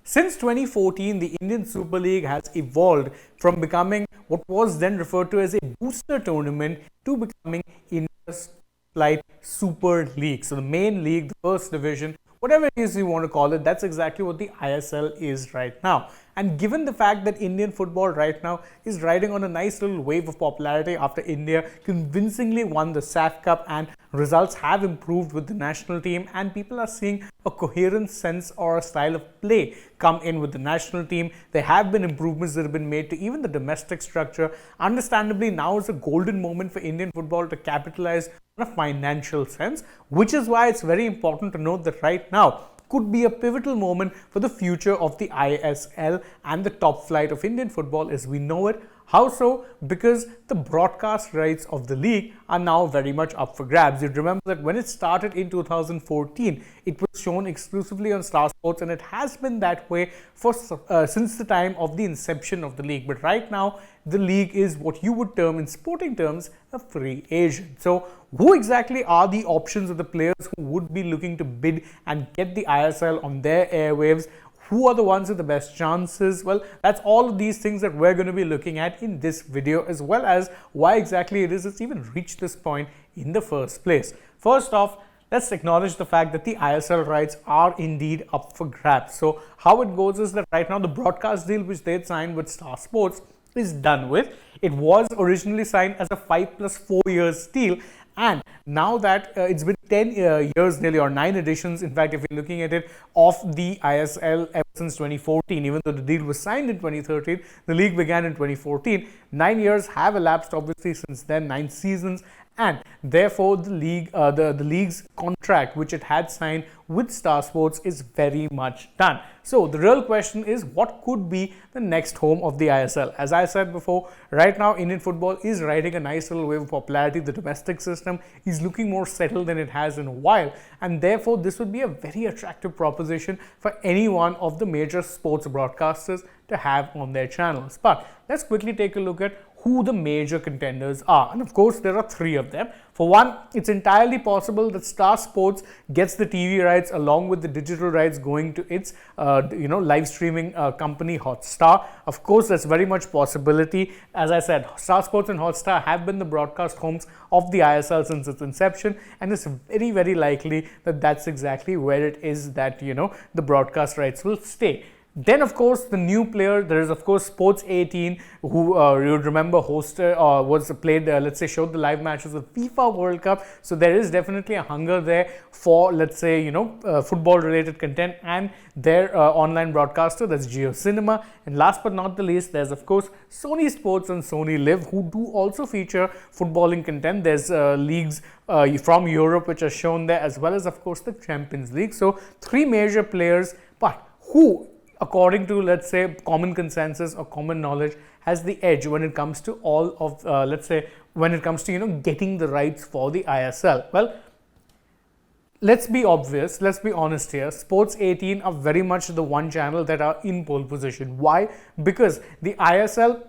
Since 2014, the Indian Super League has evolved from becoming what was then referred to as a booster tournament to becoming India's Flight Super League. So the main league, the first division, whatever it is you want to call it, that's exactly what the ISL is right now. And given the fact that Indian football right now is riding on a nice little wave of popularity after India convincingly won the SAF Cup and results have improved with the national team, and people are seeing a coherent sense or a style of play come in with the national team. There have been improvements that have been made to even the domestic structure. Understandably, now is a golden moment for Indian football to capitalize on a financial sense, which is why it's very important to note that right now could be a pivotal moment for the future of the ISL and the top flight of Indian football as we know it. How so? Because the broadcast rights of the league are now very much up for grabs. You'd remember that when it started in 2014, it was shown exclusively on Star Sports, and it has been that way for since the time of the inception of the league. But right now, the league is what you would term in sporting terms a free agent. So who exactly are the options of the players who would be looking to bid and get the ISL on their airwaves? Who are the ones with the best chances? Well, that's all of these things that we're going to be looking at in this video, as well as why exactly it is it's even reached this point in the first place. First off, let's acknowledge the fact that the ISL rights are indeed up for grabs. So how it goes is that right now the broadcast deal which they'd signed with Star Sports is done with. It was originally signed as a 5 + 4 years deal, and now that it's been 10 years nearly, or 9 editions, in fact, if you're looking at it, of the ISL ever since 2014, even though the deal was signed in 2013, the league began in 2014. 9 years have elapsed, obviously, since then, 9 seasons, and therefore the league, the league's contract, which it had signed with Star Sports, is very much done. So the real question is, what could be the next home of the ISL? As I said before, right now Indian football is riding a nice little wave of popularity. The domestic system is looking more settled than it has in a while, and therefore this would be a very attractive proposition for any one of the major sports broadcasters to have on their channels. But let's quickly take a look at who the major contenders are, and of course there are 3 of them. For one, it's entirely possible that Star Sports gets the TV rights along with the digital rights going to its live streaming company Hotstar. Of course, that's very much possibility. As I said, Star Sports and Hotstar have been the broadcast homes of the ISL since its inception, and it's very, very likely that that's exactly where it is that the broadcast rights will stay. Then, of course, the new player, there is, of course, Sports 18, who you would remember hosted or was played, let's say, showed the live matches of FIFA World Cup. So there is definitely a hunger there for, let's say, football-related content, and their online broadcaster, that's JioCinema. And last but not the least, there's, of course, Sony Sports and Sony Live, who do also feature footballing content. There's leagues from Europe which are shown there, as well as, of course, the Champions League. So 3 major players, but who, according to, let's say, common consensus or common knowledge, has the edge when it comes to all of, let's say, when it comes to, getting the rights for the ISL? Well, let's be obvious, let's be honest here. Sports 18 are very much the one channel that are in pole position. Why? Because the ISL,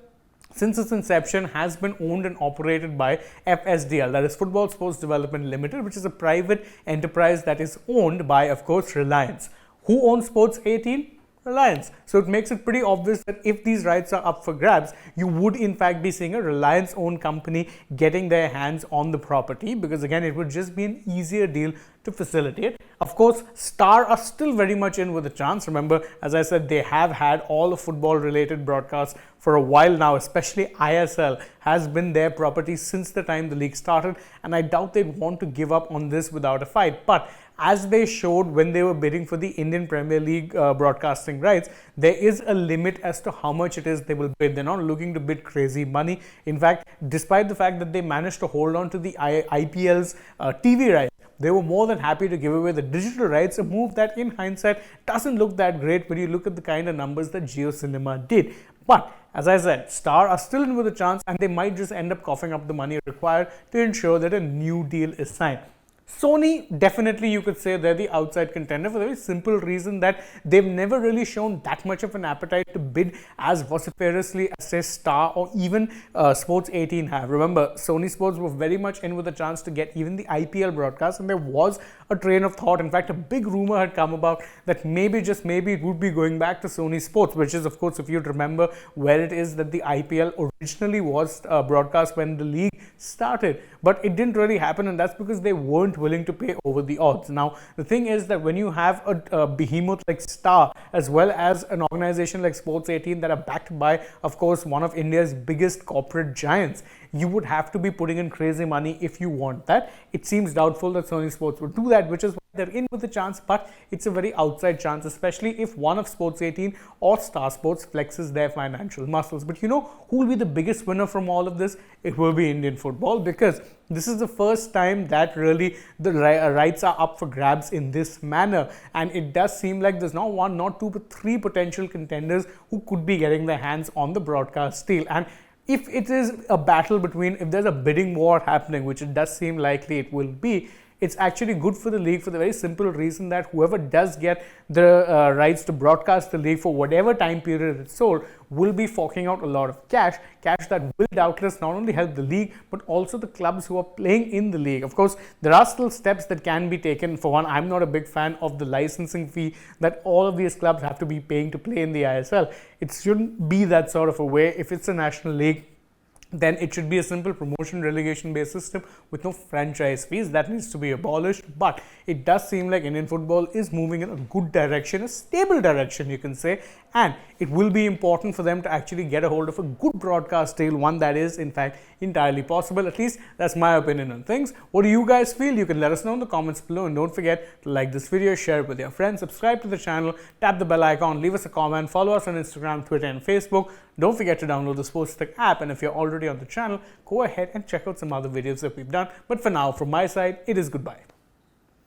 since its inception, has been owned and operated by FSDL, that is Football Sports Development Limited, which is a private enterprise that is owned by, of course, Reliance. Who owns Sports 18? Reliance. So it makes it pretty obvious that if these rights are up for grabs, you would in fact be seeing a Reliance owned company getting their hands on the property, because again, it would just be an easier deal to facilitate. Of course, Star are still very much in with a chance. Remember, as I said, they have had all the football related broadcasts for a while now, especially ISL has been their property since the time the league started, and I doubt they'd want to give up on this without a fight. But as they showed when they were bidding for the Indian Premier League broadcasting rights, there is a limit as to how much it is they will bid. They're not looking to bid crazy money. In fact, despite the fact that they managed to hold on to the IPL's TV rights, they were more than happy to give away the digital rights, a move that in hindsight doesn't look that great when you look at the kind of numbers that JioCinema did. But as I said, Star are still in with a chance, and they might just end up coughing up the money required to ensure that a new deal is signed. Sony, definitely you could say they're the outside contender for the very simple reason that they've never really shown that much of an appetite to bid as vociferously as say Star or even Sports 18 have. Remember, Sony Sports were very much in with a chance to get even the IPL broadcast, and there was a train of thought. In fact, a big rumor had come about that maybe, just maybe, it would be going back to Sony Sports, which is, of course, if you'd remember, where it is that the IPL originally was broadcast when the league started. But it didn't really happen, and that's because they weren't willing to pay over the odds. Now, the thing is that when you have a behemoth like Star, as well as an organization like Sports 18 that are backed by, of course, one of India's biggest corporate giants, you would have to be putting in crazy money if you want that. It seems doubtful that Sony Sports would do that, which is why they're in with a chance, but it's a very outside chance, especially if one of Sports 18 or Star Sports flexes their financial muscles. But you know who will be the biggest winner from all of this? It will be Indian football, because this is the first time that really the rights are up for grabs in this manner, and it does seem like there's not one, not two, but three potential contenders who could be getting their hands on the broadcast deal. And if it is a battle between, if there's a bidding war happening, which it does seem likely it will be, it's actually good for the league for the very simple reason that whoever does get the rights to broadcast the league for whatever time period it's sold will be forking out a lot of cash that will doubtless not only help the league but also the clubs who are playing in the league. Of course, there are still steps that can be taken. For one, I'm not a big fan of the licensing fee that all of these clubs have to be paying to play in the ISL. It shouldn't be that sort of a way. If it's a national league, then it should be a simple promotion relegation based system with no franchise fees. That needs to be abolished. But it does seem like Indian football is moving in a good direction, a stable direction, you can say, and it will be important for them to actually get a hold of a good broadcast deal, one that is in fact entirely possible. At least that's my opinion on things. What do you guys feel? You can let us know in the comments below, and don't forget to like this video, share it with your friends, subscribe to the channel, tap the bell icon, leave us a comment, follow us on Instagram, Twitter and Facebook. Don't forget to download the AajTak app, and if you're already on the channel, go ahead and check out some other videos that we've done. But for now, from my side, it is goodbye.